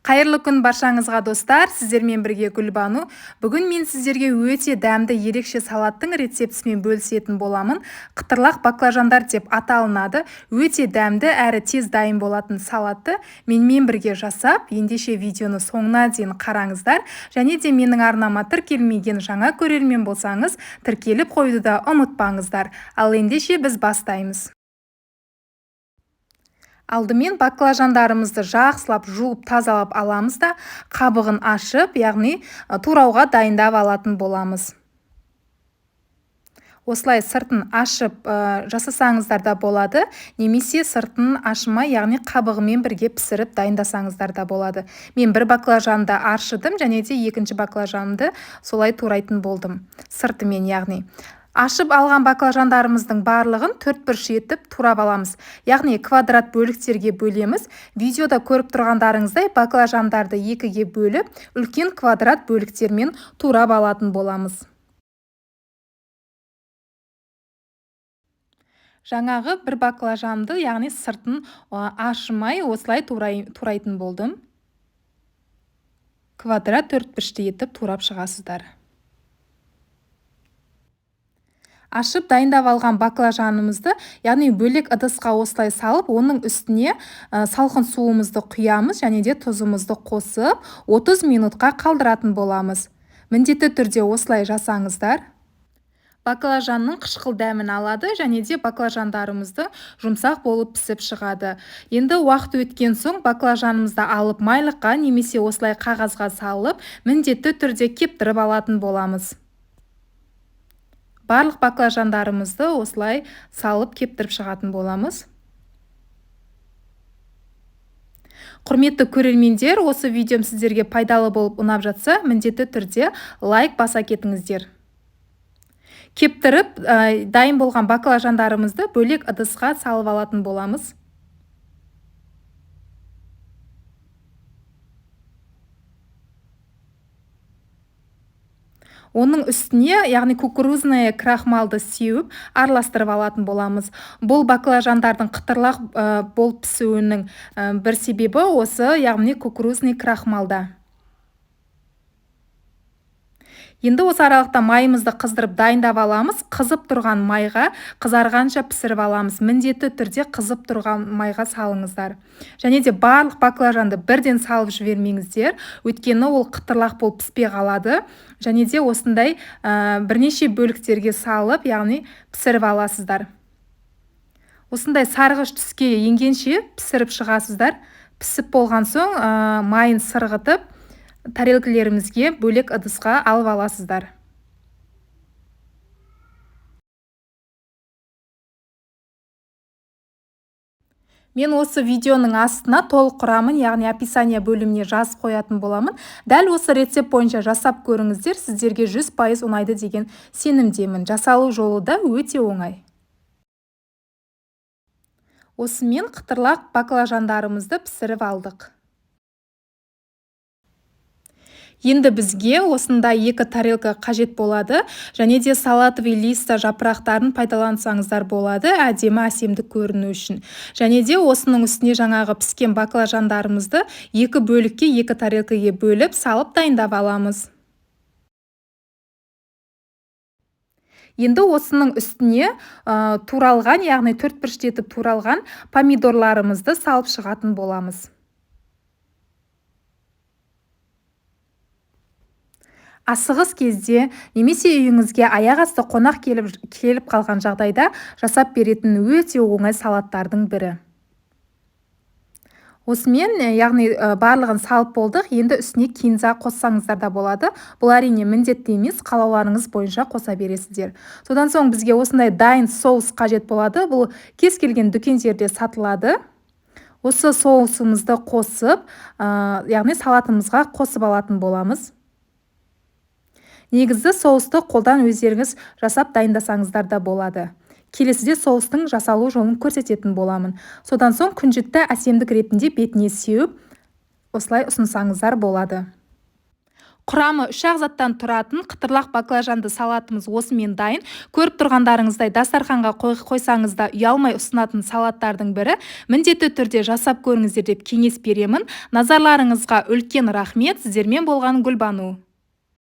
Қайырлы күн баршаңызға достар, сіздермен бірге Гүлбану. Бүгін мен сіздерге өте дәмді ерекше салаттың рецептісімен бөлісетін боламын. Қытырлақ баклажандар деп аталынады. Өте дәмді әрі тез дайын болатын салатты менімен бірге жасап, ендеше видеоны соңына дейін қараңыздар. Және де менің арнама тіркелмеген жаңа көрермен болсаңыз, тіркеліп қойды да ұмытпаңыздар. Ал ендеше біз бастаймыз. Алдымен баклажандарымызды жақсылап жуып тазалап аламыз да қабығын ашып, яғни турауға дайындап алатын боламыз. Осылай сыртын ашып жасасаңыздар да болады, немесе сыртын ашымай, яғни қабығымен бірге пісіріп дайындасаңыздар да болады. Мен бір баклажанды аршыдым, және де екінші баклажанды солай турайтын болдым, сыртымен яғни. Ашып алған баклажандарымыздың барлығын төрт бұрыш етіп турап аламыз. Яғни квадрат бөліктерге бөлеміз. Видеода көріп тұрғандарыңыздай баклажандарды екіге бөліп, үлкен квадрат бөліктермен турап алатын боламыз. Жаңағы бір баклажанды, яғни сыртын ашымай, осылай турайтын болдым. Квадрат төрт бұрышты етіп турап шығасыздар. Ашып дайындап алған баклажанымызды, яғни бөлек ыдысқа осылай салып, оның үстіне салқын суымызды құямыз, және де тұзымызды қосып, 30 минутқа қалдыратын боламыз. Міндетті түрде осылай жасаңыздар. Баклажанның қышқыл дәмін алады, және де баклажандарымызды жұмсақ болып пісіп шығады. Енді уақыт өткен соң баклажанымызды алып майлыққа немесе осылай қағазға салып, міндетті түрде кептіріп алатын боламыз. Барлық баклажандарымызды осылай салып кептіріп шығатын боламыз. Құрметті көрермендер, осы видеом сіздерге пайдалы болып ұнап жатса, міндетті түрде лайк баса кетіңіздер. Кептіріп, дайын болған баклажандарымызды бөлек ыдысқа салып алатын боламыз. Оның үстіне, яғни кукурузная крахмалды сеуіп, араластырып алатын боламыз. Бұл баклажандардың қытырлақ болып пісуінің бір себебі осы, яғни кукурузный крахмалда. Енді осы аралықта майымызды қыздырып дайындап аламыз. Қызып тұрған майға қызарғанша пісіріп аламыз. Міндетті түрде қызып тұрған майға салыңыздар. Және де барлық баклажанды бірден салып жібермеңіздер, өйткені ол қытырлақ болып піспей қалады. Және де осындай бірнеше бөліктерге салып, яғни пісіріп аласыздар. Осындай сарғыш түске енгенше пісіріп шығасыздар. Пісіп болған соң майын сырғытып, тарелкілерімізге бөлек ыдысқа алып аласыздар. Мен осы видеоның астына толық құрамын, яғни описание бөліміне жазып қоятын боламын. Дәл осы рецепт бойынша жасап көріңіздер, сіздерге 100% ұнайды деген сенімдемін. Жасалу жолы да өте оңай. Осымен қытырлақ баклажандарымызды пісіріп алдық. Енді бізге осында 2 тарелка қажет болады, және де салатовый листа жапырақтарын пайдалансаңыздар болады, әдемі әсемдік көріну үшін. Және де осының үстіне жаңағы піскен баклажандарымызды 2 бөлікке 2 тарелкаге бөліп салып дайындап аламыз. Енді осының үстіне туралған, яғни 4 бұрыш етіп туралған помидорларымызды салып шығатын боламыз. Асығыс кезде, немесе үйіңізге аяқ асты қонақ келіп қалған жағдайда жасап беретін өте оңай салаттардың бірі. Осымен, яғни барлығын салып болдық, енді үстіне кинза қоссаңыздар да болады. Бұл әрине міндетті емес, қалауларыңыз бойынша қоса бересіздер. Содан соң бізге осындай дайын соус қажет болады. Бұл кез келген дүкендерде сатылады. Осы соусымызды қосып, яғни салатымызға қосып алатын боламыз. Негізі соусты қолдан өздеріңіз жасап дайындасаңыздар да болады. Келесіде соустың жасалу жолын көрсететін боламын. Содан соң күнжітті әсемдік ретінде бетіне сеуіп, осылай ұсынсаңыздар болады. Құрамы 3 заттан тұратын қытырлақ баклажанды салатымыз осымен дайын. Көріп тұрғандарыңыздай дастарханға қойсаңыз да ұялмай ұсынатын салаттардың бірі. Міндетті түрде жасап көріңіздер деп кеңес беремін. Назарларыңызға үлкен рахмет. Сіздермен болған Гүлбану.